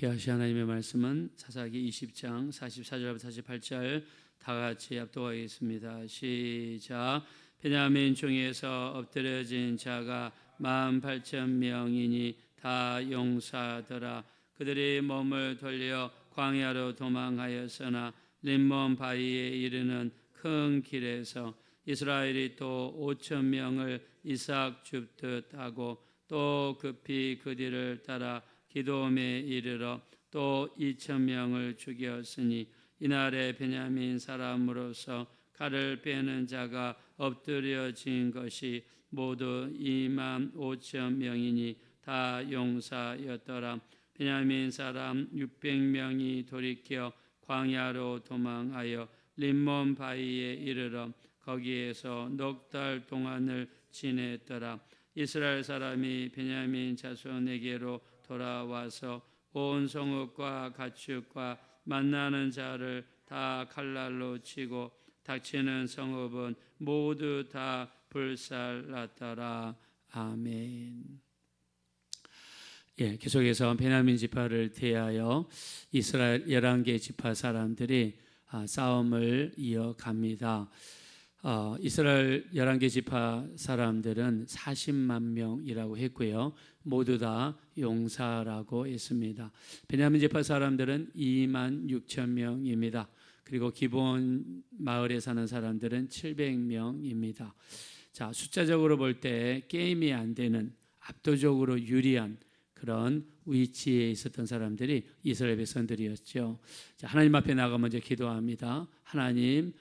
귀하신 하나님의 말씀은 사사기 20장 44절부터 48절 다 같이 합독하겠습니다. 시작. 베냐민 중에서 엎드려진 자가 18,000명이니 다 용사더라. 그들이 몸을 돌려 광야로 도망하였으나 림몬 바위에 이르는 큰 길에서 이스라엘이 또 5,000명을 이삭 줍듯 하고 또 급히 그 뒤를 따라 기돔에 이르러 또 2,000명을 죽였으니 이날에 베냐민 사람으로서 칼을 빼는 자가 엎드려진 것이 모두 25,000명이니 다 용사였더라. 베냐민 사람 600명이 돌이켜 광야로 도망하여 림몬 바위에 이르러 거기에서 넉 달 동안을 지냈더라. 이스라엘 사람이 베냐민 자손에게로 돌아와서 온 성읍과 가축과 만나는 자를 다 칼날로 치고 닥치는 성읍은 모두 다 불살랐더라. 아멘. 계속해서 베냐민 지파를 대하여 이스라엘 11개 지파 사람들이 싸움을 이어갑니다. 이스라엘 11개 지파 사람들은 40만 명이라고 했고요. 모두 다 용사라고 했습니다. 베냐민 지파 사람들은 26,000명입니다. 그리고 기본 마을에 사는 사람들은 700명입니다. 자, 숫자적으로 볼 때 게임이 안 되는 압도적으로 유리한 그런 위치에 있었던 사람들이 이스라엘 백성들이었죠. 자, 하나님 앞에 나가 먼저 기도합니다. 하나님,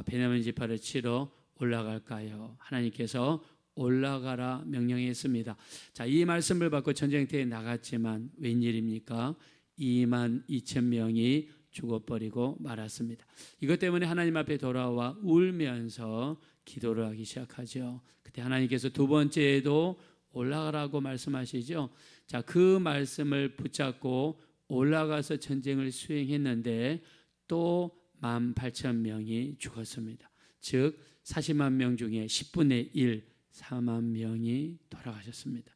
베냐민 지파를 치러 올라갈까요? 하나님께서 올라가라 명령했습니다. 자, 이 말씀을 받고 전쟁터에 나갔지만 웬일입니까? 22,000명이 죽어버리고 말았습니다. 이것 때문에 하나님 앞에 돌아와 울면서 기도를 하기 시작하죠. 그때 하나님께서 두 번째에도 올라가라고 말씀하시죠. 자, 그 말씀을 붙잡고 올라가서 전쟁을 수행했는데 또 18,000명이 죽었습니다. 즉 40만 명 중에 10분의 1, 4만 명이 돌아가셨습니다.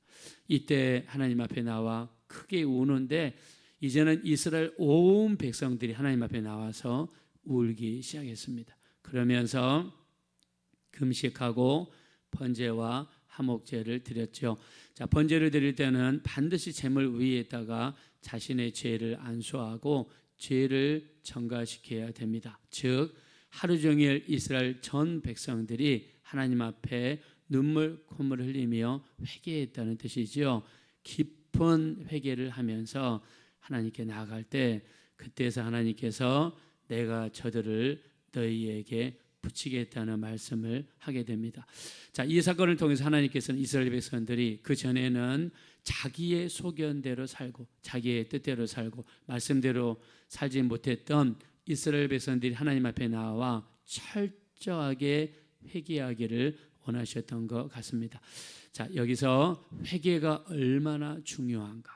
이때 하나님 앞에 나와 크게 우는데 이제는 이스라엘 온 백성들이 하나님 앞에 나와서 울기 시작했습니다. 그러면서 금식하고 번제와 화목제를 드렸죠. 자, 번제를 드릴 때는 반드시 제물 위에다가 자신의 죄를 안수하고 죄를 전가시켜야 됩니다. 즉 하루 종일 이스라엘 전 백성들이 하나님 앞에 눈물 콧물을 흘리며 회개했다는 뜻이죠. 깊은 회개를 하면서 하나님께 나아갈 때 그때서 하나님께서 내가 저들을 너희에게 붙이겠다는 말씀을 하게 됩니다. 자, 이 사건을 통해서 하나님께서는 이스라엘 백성들이 그 전에는 자기의 소견대로 살고 자기의 뜻대로 살고 말씀대로 살지 못했던 이스라엘 백성들이 하나님 앞에 나와 철저하게 회개하기를 원하셨던 것 같습니다. 자, 여기서 회개가 얼마나 중요한가?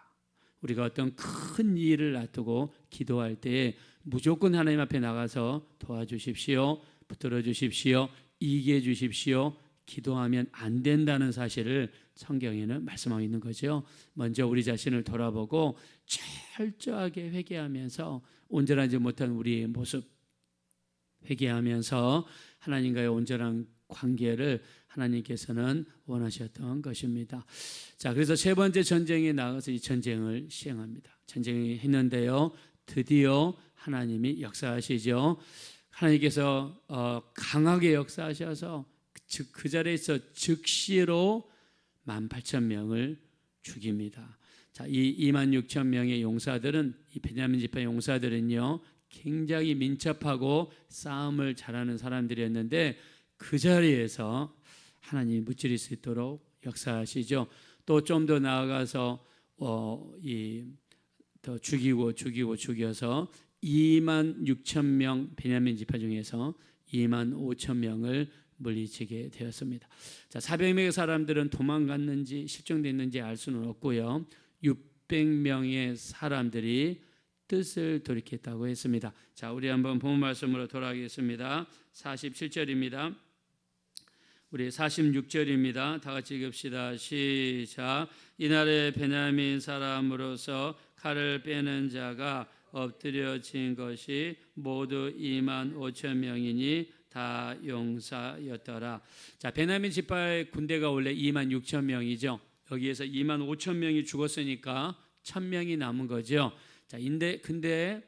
우리가 어떤 큰 일을 놔두고 기도할 때 무조건 하나님 앞에 나가서 도와주십시오, 붙들어 주십시오, 이기해 주십시오, 기도하면 안 된다는 사실을 성경에는 말씀하고 있는 거죠. 먼저 우리 자신을 돌아보고 철저하게 회개하면서 온전하지 못한 우리의 모습 회개하면서 하나님과의 온전한 관계를 하나님께서는 원하셨던 것입니다. 자, 그래서 세 번째 전쟁에 나가서 이 전쟁을 시행합니다. 전쟁을 했는데요, 드디어 하나님이 역사하시죠. 하나님께서 강하게 역사하셔서 그 자리에서 즉시로 18,000명을 죽입니다. 자, 이 26,000명의 용사들은, 이 베냐민 지파 용사들은요, 굉장히 민첩하고 싸움을 잘하는 사람들이었는데 그 자리에서 하나님이 무찌를 수 있도록 역사하시죠. 또 좀 더 나아가서 더 죽여서 26,000명 베냐민 지파 중에서 25,000명을 물리치게 되었습니다. 자, 400명의 사람들은 도망갔는지 실종됐는지 알 수는 없고요. 600명의 사람들이 뜻을 돌이켰다고 했습니다. 자, 우리 한번 본문 말씀으로 돌아가겠습니다. 47절입니다. 우리 46절입니다. 다 같이 읽읍시다. 시작. 이날에 베냐민 사람으로서 칼을 빼는 자가 엎드려진 것이 모두 2만 5천 명이니 다 용사였더라. 자, 베냐민 지파의 군대가 원래 2만 6천 명이죠. 여기에서 2만 5천 명이 죽었으니까 1,000명이 남은 거죠. 자, 근데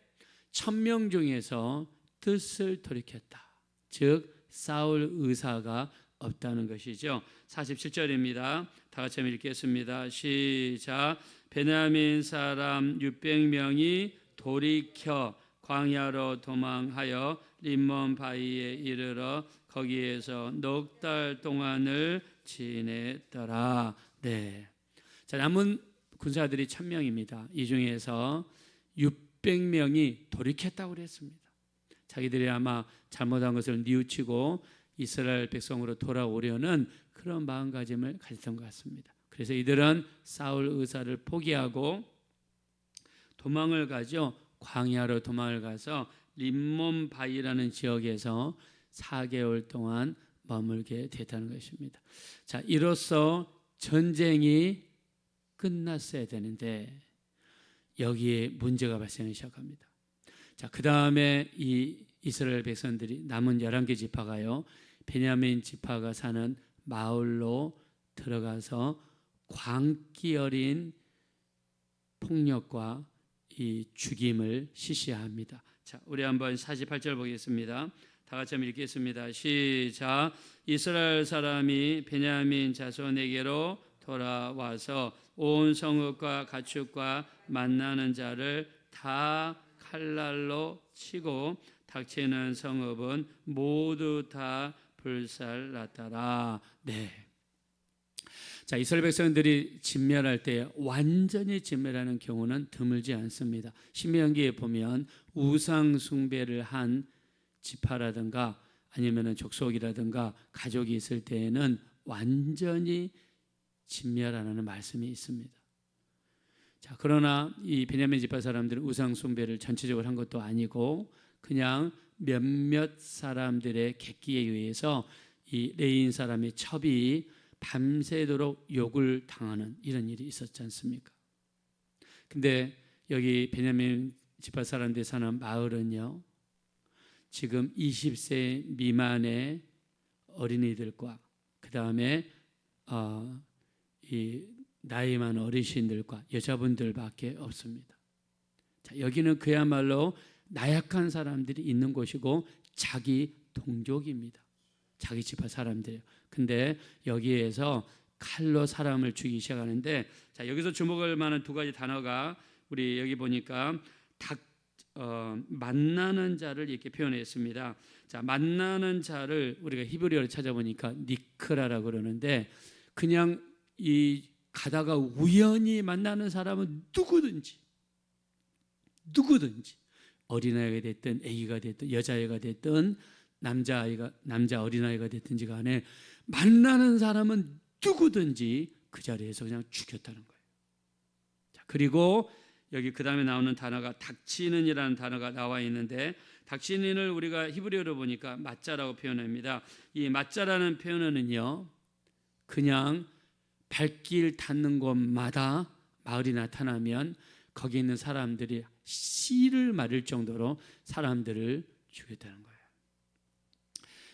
1,000명 중에서 뜻을 돌이켰다. 즉 사울 의사가 없다는 것이죠. 47절입니다. 다 같이 읽겠습니다. 시작. 베냐민 사람 600명이 돌이켜 광야로 도망하여 림몬 바위에 이르러 거기에서 넉 달 동안을 지냈더라. 네. 자, 남은 군사들이 1,000명입니다. 이 중에서 600명이 돌이켰다고 그랬습니다. 자기들이 아마 잘못한 것을 뉘우치고 이스라엘 백성으로 돌아오려는 그런 마음가짐을 가졌던 것 같습니다. 그래서 이들은 사울 의사를 포기하고 도망을 가죠. 광야로 도망을 가서 림몬 바위라는 지역에서 4개월 동안 머물게 됐다는 것입니다. 자, 이로써 전쟁이 끝났어야 되는데 여기에 문제가 발생하기 시작합니다. 자, 그 다음에 이 이스라엘 백성들이 남은 11개 지파가요, 베냐민 지파가 사는 마을로 들어가서 광기 어린 폭력과 이 죽임을 시시합니다. 자, 우리 한번 48절 보겠습니다. 다 같이 한번 읽겠습니다. 시작. 이스라엘 사람이 베냐민 자손에게로 돌아와서 온 성읍과 가축과 만나는 자를 다 칼날로 치고 닥치는 성읍은 모두 다 불살랐더라. 네. 자, 이스라엘 백성들이 진멸할 때 완전히 진멸하는 경우는 드물지 않습니다. 신명기에 보면 우상 숭배를 한 지파라든가 아니면 족속이라든가 가족이 있을 때에는 완전히 진멸하는 말씀이 있습니다. 자, 그러나 이 베냐민 지파 사람들은 우상 숭배를 전체적으로 한 것도 아니고 그냥 몇몇 사람들의 객기에 의해서 이 레인 사람의 첩이 밤새도록 욕을 당하는 이런 일이 있었지 않습니까? 근데 여기 베냐민 지파 사람들이 사는 마을은요, 지금 20세 미만의 어린이들과 그 다음에 이 나이 많은 어르신들과 여자분들밖에 없습니다. 자, 여기는 그야말로 나약한 사람들이 있는 곳이고 자기 동족입니다. 자기 지파 사람들이에요. 근데 여기에서 칼로 사람을 죽이기 시작하는데, 자, 여기서 주목할 만한 두 가지 단어가 우리 여기 보니까 만나는 자를 이렇게 표현했습니다. 자, 만나는 자를 우리가 히브리어로 찾아보니까 니크라라고 그러는데, 그냥 이 가다가 우연히 만나는 사람은 누구든지 어린아이가 됐든 아기가 됐든 여자아이가 됐든 남자 어린아이가 됐든지 간에 만나는 사람은 누구든지 그 자리에서 그냥 죽였다는 거예요. 자, 그리고 여기 그 다음에 나오는 단어가 닥치는이라는 단어가 나와 있는데, 닥치는을 우리가 히브리어로 보니까 맞자라고 표현합니다. 이 맞자라는 표현은요, 그냥 발길 닿는 곳마다 마을이 나타나면 거기 있는 사람들이 씨를 마를 정도로 사람들을 죽였다는 거예요.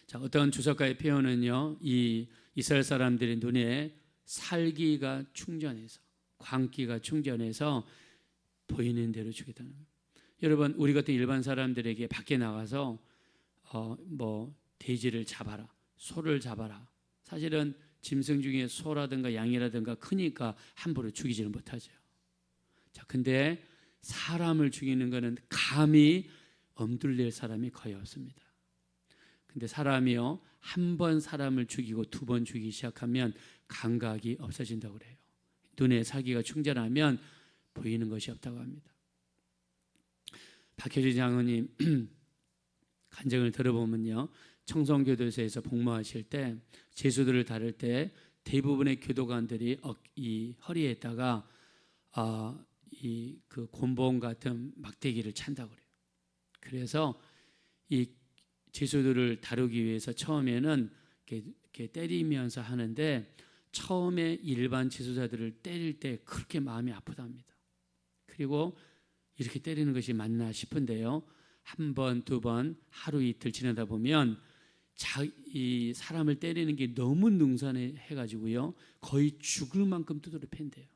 자, 어떤 주석가의 표현은요, 이 이스라엘 사람들의 눈에 살기가 충전해서, 광기가 충전해서 보이는 대로 죽였다는 거예요. 여러분, 우리 같은 일반 사람들에게 밖에 나가서 돼지를 잡아라, 소를 잡아라. 사실은 짐승 중에 소라든가 양이라든가 크니까 함부로 죽이지는 못하죠. 자, 근데 사람을 죽이는 것은 감히 엄둘릴 사람이 거의 없습니다. 근데 사람이요, 한 번 사람을 죽이고 두 번 죽이기 시작하면 감각이 없어진다고 그래요. 눈에 살기가 충전하면 보이는 것이 없다고 합니다. 박효진 장로님 간증을 들어보면요, 청송교도소에서 복무하실 때 제수들을 다룰 때 대부분의 교도관들이 이 허리에다가 그 곤봉 같은 막대기를 찬다고 그래요. 그래서 이 제수들을 다루기 위해서 처음에는 이렇게 때리면서 하는데, 처음에 일반 제수자들을 때릴 때 그렇게 마음이 아프답니다. 그리고 이렇게 때리는 것이 맞나 싶은데요. 한 번, 두 번, 하루 이틀 지나다 보면 이 사람을 때리는 게 너무 능선해가지고요. 거의 죽을 만큼 두드려 팬대요.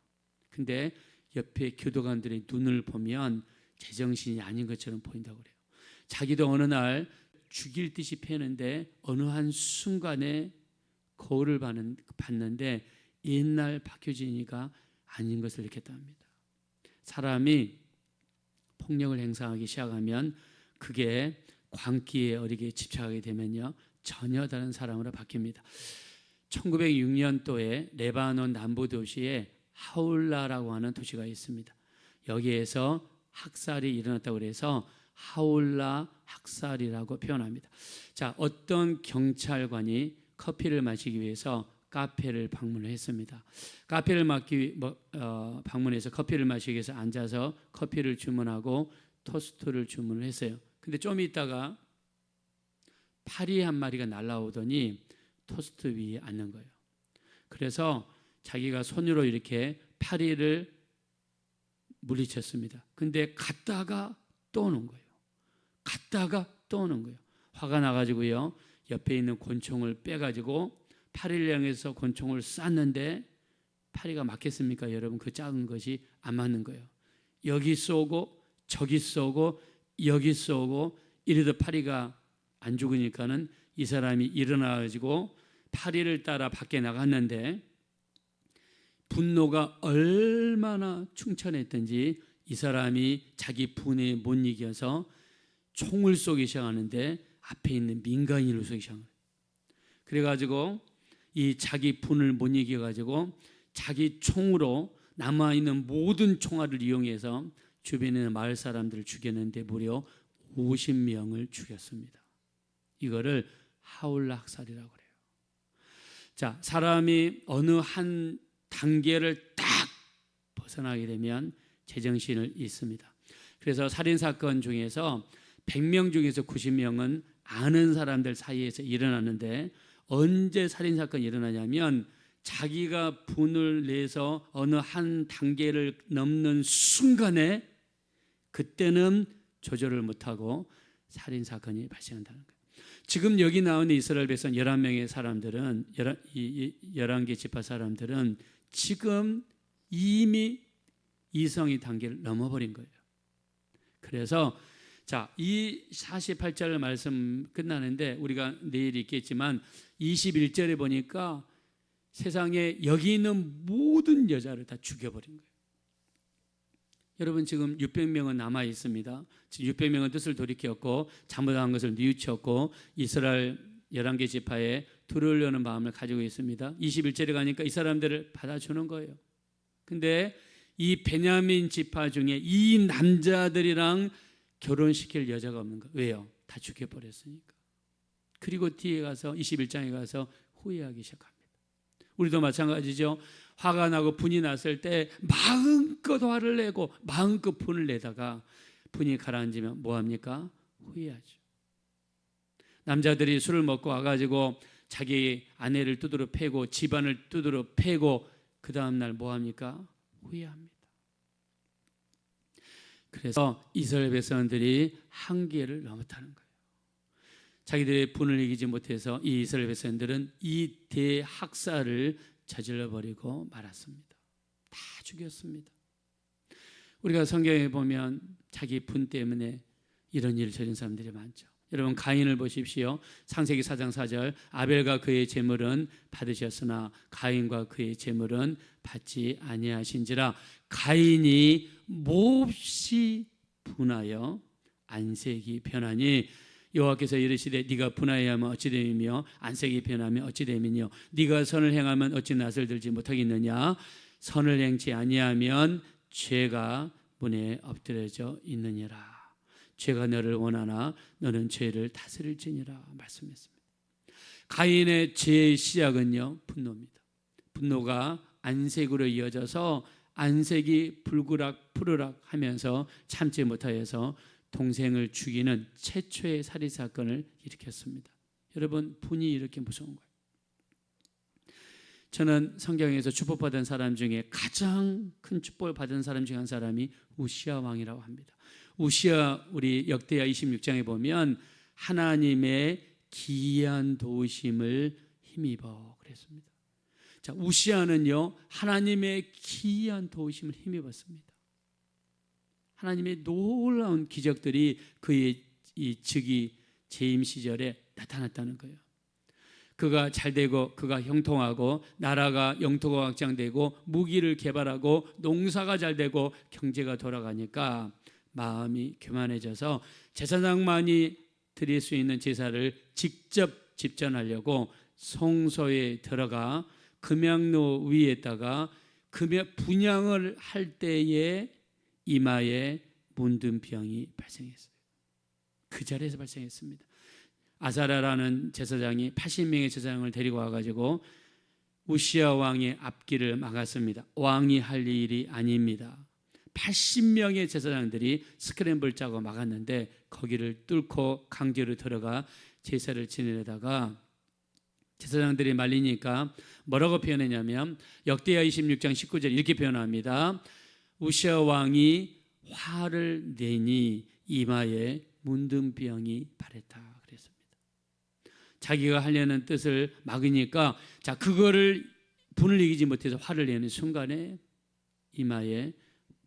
근데 옆에 교도관들의 눈을 보면 제정신이 아닌 것처럼 보인다고 그래요. 자기도 어느 날 죽일 듯이 패는데 어느 한 순간에 거울을 봤는데 옛날 박효진이가 아닌 것을 느꼈다 합니다. 사람이 폭력을 행사하기 시작하면 그게 광기에 어리게 집착하게 되면요, 전혀 다른 사람으로 바뀝니다. 1906년도에 레바논 남부 도시에 하울라라고 하는 도시가 있습니다. 여기에서 학살이 일어났다고 해서 하울라 학살이라고 표현합니다. 자, 어떤 경찰관이 커피를 마시기 위해서 카페를 방문을 했습니다. 카페를 방문해서 커피를 마시기 위해서 앉아서 커피를 주문하고 토스트를 주문을 했어요. 근데 좀 있다가 파리 한 마리가 날아오더니 토스트 위에 앉는 거예요. 그래서 자기가 손으로 이렇게 파리를 물리쳤습니다. 근데 갔다가 또 오는 거예요. 갔다가 또 오는 거예요. 화가 나가지고요, 옆에 있는 권총을 빼가지고 파리를 향해서 권총을 쐈는데 파리가 맞겠습니까? 여러분, 그 작은 것이 안 맞는 거예요. 여기 쏘고 저기 쏘고 여기 쏘고 이래도 파리가 안 죽으니까는 이 사람이 일어나가지고 파리를 따라 밖에 나갔는데 분노가 얼마나 충천했던지 이 사람이 자기 분에 못 이겨서 총을 쏘기 시작하는데 앞에 있는 민간인을 쏘기 시작해요. 그래가지고 이 자기 분을 못 이겨가지고 자기 총으로 남아있는 모든 총알을 이용해서 주변에 있는 마을 사람들을 죽였는데 무려 50명을 죽였습니다. 이거를 하울라 학살이라고 그래요. 자, 사람이 어느 한 단계를 딱 벗어나게 되면 제정신을 잃습니다. 그래서 살인사건 중에서 100명 중에서 90명은 아는 사람들 사이에서 일어나는데 언제 살인사건이 일어나냐면 자기가 분을 내서 어느 한 단계를 넘는 순간에 그때는 조절을 못하고 살인사건이 발생한다는 거예요. 지금 여기 나오는 이스라엘 백성 11명의 사람들은 11개 지파 사람들은 지금 이미 이성의 단계를 넘어버린 거예요. 그래서 자, 이 48절 말씀 끝나는데 우리가 내일 있겠지만 21절에 보니까 세상에 여기 있는 모든 여자를 다 죽여버린 거예요. 여러분, 지금 600명은 남아 있습니다. 지금 600명은 뜻을 돌이켰고 잘못한 것을 뉘우쳤고 이스라엘 11개 지파에 들어오려는 마음을 가지고 있습니다. 21절에 가니까 이 사람들을 받아주는 거예요. 근데 이 베냐민 지파 중에 이 남자들이랑 결혼시킬 여자가 없는 거예요. 왜요? 다 죽여버렸으니까. 그리고 뒤에 가서 21장에 가서 후회하기 시작합니다. 우리도 마찬가지죠. 화가 나고 분이 났을 때 마음껏 화를 내고 마음껏 분을 내다가 분이 가라앉으면 뭐합니까? 후회하죠. 남자들이 술을 먹고 와가지고 자기 아내를 두드러 패고 집안을 두드러 패고 그 다음날 뭐합니까? 후회합니다. 그래서 이스라엘 백성들이 한계를 넘었다는 거예요. 자기들의 분을 이기지 못해서 이 이스라엘 백성들은 이 대학살을 저질러버리고 말았습니다. 다 죽였습니다. 우리가 성경에 보면 자기 분 때문에 이런 일을 저지른 사람들이 많죠. 여러분, 가인을 보십시오. 창세기 4장 4절 아벨과 그의 제물은 받으셨으나 가인과 그의 제물은 받지 아니하신지라. 가인이 몹시 분하여 안색이 변하니 여호와께서 이르시되 네가 분하여 하면 어찌 됨이며 안색이 변하면 어찌 됨이뇨. 네가 선을 행하면 어찌 낯을 들지 못하겠느냐. 선을 행치 아니하면 죄가 문에 엎드려져 있느니라. 죄가 너를 원하나 너는 죄를 다스릴지니라 말씀했습니다. 가인의 죄의 시작은요, 분노입니다. 분노가 안색으로 이어져서 안색이 불그락 푸르락 하면서 참지 못하여서 동생을 죽이는 최초의 살인사건을 일으켰습니다. 여러분, 분이 이렇게 무서운 거예요. 저는 성경에서 축복받은 사람 중에 가장 큰 축복을 받은 사람 중에 한 사람이 우시야 왕이라고 합니다. 우시야 우리 역대하 26장에 보면 하나님의 기이한 도우심을 힘입어 그랬습니다. 자, 우시야는요 하나님의 기이한 도우심을 힘입었습니다. 하나님의 놀라운 기적들이 그의 이 즉위 재임 시절에 나타났다는 거예요. 그가 잘되고 그가 형통하고 나라가 영토가 확장되고 무기를 개발하고 농사가 잘되고 경제가 돌아가니까 마음이 교만해져서 제사장만이 드릴 수 있는 제사를 직접 집전하려고 성소에 들어가 금양로 위에다가 분향을 할 때에 이마에 문둥병이 발생했어요. 그 자리에서 발생했습니다. 아사랴라는 제사장이 80명의 제사장을 데리고 와가지고 우시야 왕의 앞길을 막았습니다. 왕이 할 일이 아닙니다. 80명의 제사장들이 스크램블 짜고 막았는데 거기를 뚫고 강제로 들어가 제사를 지내려다가 제사장들이 말리니까 뭐라고 표현했냐면 역대하 26장 19절 이렇게 표현합니다. 우시야 왕이 화를 내니 이마에 문둥병이 발했다 그랬습니다. 자기가 하려는 뜻을 막으니까 자 그거를 분을 이기지 못해서 화를 내는 순간에 이마에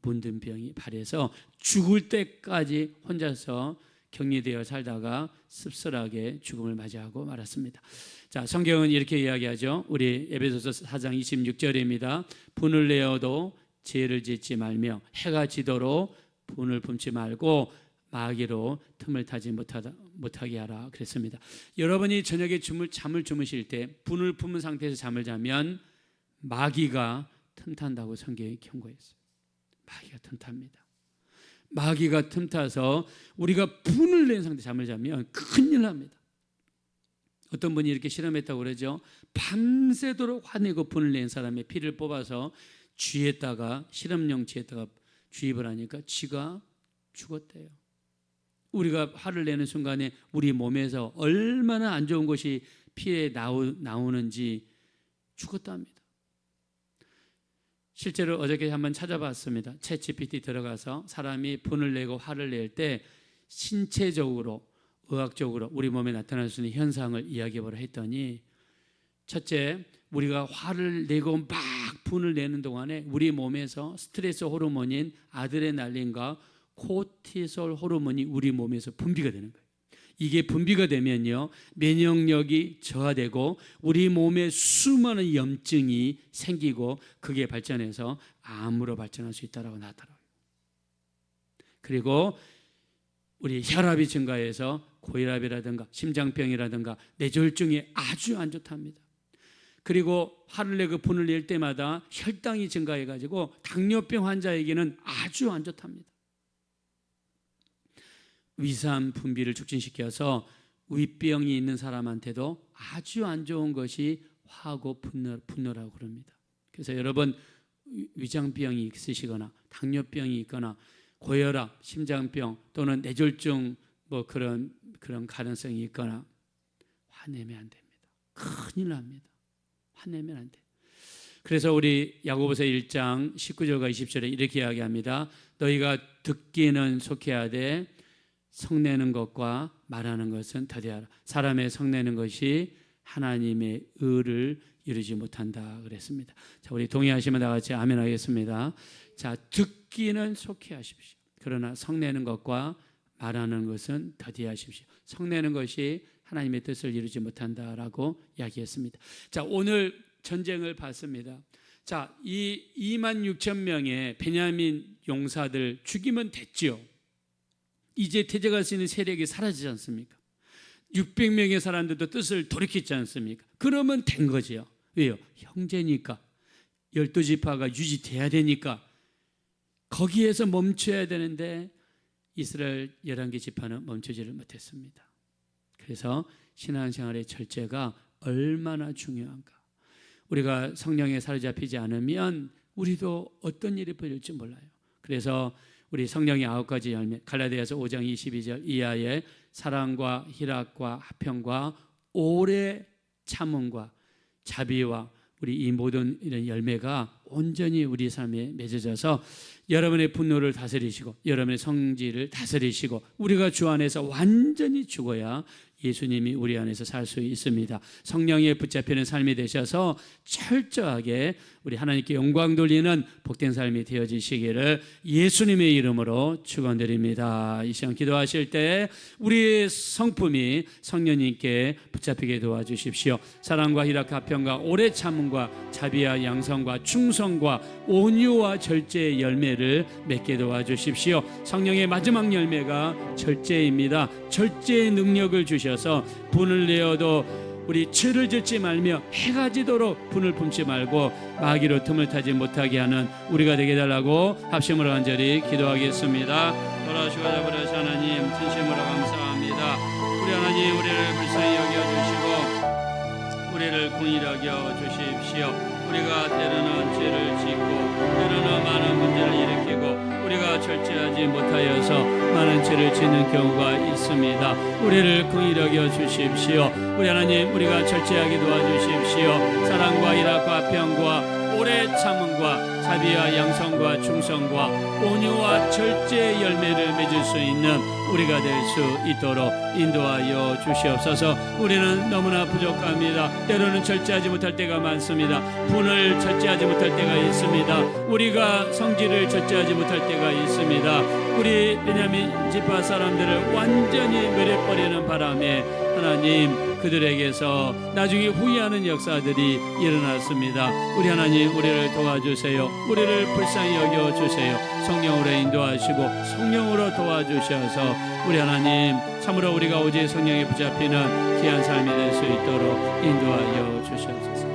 문둥병이 발해서 죽을 때까지 혼자서 격리되어 살다가 씁쓸하게 죽음을 맞이하고 말았습니다. 자, 성경은 이렇게 이야기하죠. 우리 에베소서 4장 26절입니다. 분을 내어도 죄를 짓지 말며 해가 지도록 분을 품지 말고 마귀로 틈을 타지 못하게 하라 그랬습니다. 여러분이 저녁에 잠을 주무실 때 분을 품은 상태에서 잠을 자면 마귀가 틈탄다고 성경이 경고했어요. 마귀가 틈탑니다. 마귀가 틈타서 우리가 분을 낸 상태에서 잠을 자면 큰일 납니다. 어떤 분이 이렇게 실험했다고 그러죠. 밤새도록 화내고 분을 낸 사람의 피를 뽑아서 쥐에다가 실험용 쥐에다가 주입을 하니까 쥐가 죽었대요. 우리가 화를 내는 순간에 우리 몸에서 얼마나 안 좋은 것이 피에 나오는지 죽었답니다. 실제로 어저께 한번 찾아봤습니다. 챗GPT 들어가서 사람이 분을 내고 화를 낼 때 신체적으로 의학적으로 우리 몸에 나타날 수 있는 현상을 이야기해보라 했더니 첫째, 우리가 화를 내고 막 분을 내는 동안에 우리 몸에서 스트레스 호르몬인 아드레날린과 코티솔 호르몬이 우리 몸에서 분비가 되는 거예요. 이게 분비가 되면요 면역력이 저하되고 우리 몸에 수많은 염증이 생기고 그게 발전해서 암으로 발전할 수 있다고 나타나요. 그리고 우리 혈압이 증가해서 고혈압이라든가 심장병이라든가 뇌졸중이 아주 안 좋답니다. 그리고 화를 내고 분을 낼 때마다 혈당이 증가해가지고 당뇨병 환자에게는 아주 안 좋답니다. 위산 분비를 촉진시켜서 위병이 있는 사람한테도 아주 안 좋은 것이 화하고 분노라고 그럽니다. 그래서 여러분 위장병이 있으시거나 당뇨병이 있거나 고혈압, 심장병 또는 뇌졸중 뭐 그런 가능성이 있거나 화내면 안 됩니다. 큰일 납니다. 화내면 안 돼. 그래서 우리 야고보서 1장 19절과 20절에 이렇게 이야기합니다. 너희가 듣기는 속해야 돼. 성내는 것과 말하는 것은 더디하라. 사람의 성내는 것이 하나님의 의를 이루지 못한다 그랬습니다. 자, 우리 동의하시면 다 같이 아멘 하겠습니다. 자, 듣기는 속해하십시오. 그러나 성내는 것과 말하는 것은 더디하십시오. 성내는 것이 하나님의 뜻을 이루지 못한다라고 이야기했습니다. 자, 오늘 전쟁을 봤습니다. 자, 이 26,000명의 베냐민 용사들 죽이면 됐죠. 이제 태제갈 수 있는 세력이 사라지지 않습니까? 600명의 사람들도 뜻을 돌이켰지 않습니까? 그러면 된 거죠. 왜요? 형제니까 12지파가 유지돼야 되니까 거기에서 멈춰야 되는데 이스라엘 11개 지파는 멈추지를 못했습니다. 그래서 신앙생활의 절제가 얼마나 중요한가. 우리가 성령에 사로잡히지 않으면 우리도 어떤 일이 벌일지 몰라요. 그래서 우리 성령의 9가지 열매 갈라디아서 5장 22절 이하에 사랑과 희락과 화평과 오래 참음과 자비와 우리 이 모든 이런 열매가 온전히 우리 삶에 맺어져서 여러분의 분노를 다스리시고 여러분의 성질을 다스리시고 우리가 주 안에서 완전히 죽어야 예수님이 우리 안에서 살 수 있습니다. 성령에 붙잡히는 삶이 되셔서 철저하게 우리 하나님께 영광 돌리는 복된 삶이 되어지시기를 예수님의 이름으로 축원드립니다. 이 시간 기도하실 때 우리의 성품이 성령님께 붙잡히게 도와주십시오. 사랑과 희락, 화평과 오래 참음과 자비와 양성과 충성과 온유와 절제의 열매를 맺게 도와주십시오. 성령의 마지막 열매가 절제입니다. 절제의 능력을 주셔서 분을 내어도 우리 죄를 짓지 말며 해가 지도록 분을 품지 말고 마귀로 틈을 타지 못하게 하는 우리가 되게 달라고 합심으로 간절히 기도하겠습니다. 돌아오시고 자버려서 하나님 진심으로 감사합니다. 우리 하나님 우리를 불쌍히 여겨주시고 우리를 긍휼히 여겨주십시오. 우리가 때로는 죄를 짓고 때로는 많은 문제를 일으키고 우리가 절제하지 못하여서 많은 죄를 짓는 경우가 있습니다. 우리를 긍휼히 여겨 주십시오. 우리 하나님 우리가 절제하게 도와주십시오. 사랑과 희락과 화평과 오래 참음과 자비와 양성과 충성과 온유와 절제의 열매를 맺을 수 있는 우리가 될 수 있도록 인도하여 주시옵소서. 우리는 너무나 부족합니다. 때로는 절제하지 못할 때가 많습니다. 분을 절제하지 못할 때가 있습니다. 우리가 성질을 절제하지 못할 때가 있습니다. 우리 베냐민 지파 사람들을 완전히 멸해버리는 바람에 하나님 그들에게서 나중에 후회하는 역사들이 일어났습니다. 우리 하나님 우리를 도와주세요. 우리를 불쌍히 여겨주세요. 성령으로 인도하시고 성령으로 도와주셔서 우리 하나님 참으로 우리가 오직 성령에 붙잡히는 귀한 삶이 될 수 있도록 인도하여 주시옵소서.